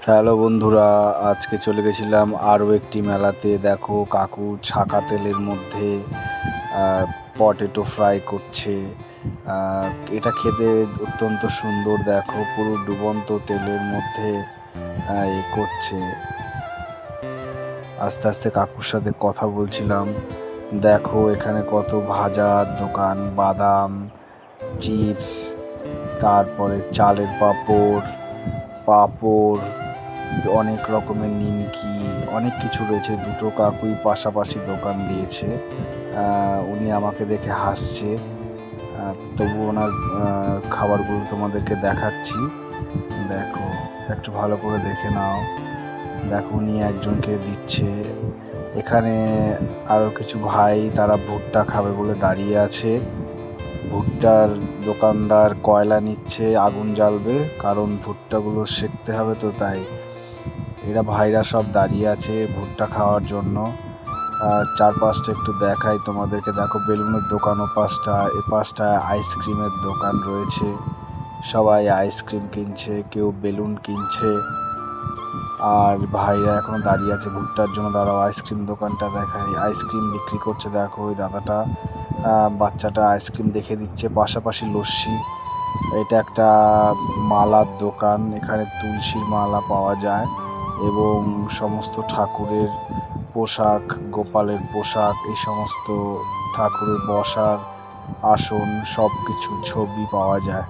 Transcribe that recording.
Hello বন্ধুরা, আজকে চলে গেছিলাম আরও একটি মেলাতে। দেখো কাকু ছাকা তেলের মধ্যে পটেটো ফ্রাই করছে। এটা খেতে অত্যন্ত সুন্দর। দেখো পুরো ডুবন্ত তেলের মধ্যে এ করছে। আস্তে আস্তে কাকুর সাথে কথা বলছিলাম। দেখো এখানে কত ভাজার দোকান, বাদাম, চিপস, তারপরে চালের পাঁপড়, অনেক রকমের নিমকি, অনেক কিছু রয়েছে। দুটো কাকুই পাশাপাশি দোকান দিয়েছে। উনি আমাকে দেখে হাসছে। তবু ওনার খাবারগুলো তোমাদেরকে দেখাচ্ছি। দেখো, একটু ভালো করে দেখে নাও। দেখো উনি একজনকে দিচ্ছে। এখানে আরও কিছু ভাই, তারা ভুট্টা খাবে বলে দাঁড়িয়ে আছে। ভুট্টার দোকানদার কয়লা নিচ্ছে, আগুন জ্বালবে, কারণ ভুট্টাগুলো সেঁকতে হবে তো, তাই এরা ভাইরা সব দাঁড়িয়ে আছে ভুট্টা খাওয়ার জন্য। চারপাশটা একটু দেখাই তোমাদেরকে। দেখো বেলুনের দোকান ও পাশটা, এ পাশটা আইসক্রিমের দোকান রয়েছে। সবাই আইসক্রিম কিনছে, কেউ বেলুন কিনছে। আর ভাইরা এখনো দাঁড়িয়ে আছে ভুট্টার জন্য। দাঁড়াও, আইসক্রিম দোকানটা দেখাই। আইসক্রিম বিক্রি করছে। দেখো ওই দাদাটা, বাচ্চাটা আইসক্রিম দেখে দিচ্ছে, পাশাপাশি লস্যি। এটা একটা মালার দোকান। এখানে তুলসীর মালা পাওয়া যায় এবং সমস্ত ঠাকুরের পোশাক, গোপালের পোশাক, এই সমস্ত ঠাকুরের বসার আসন, সব কিছু ছবি পাওয়া যায়।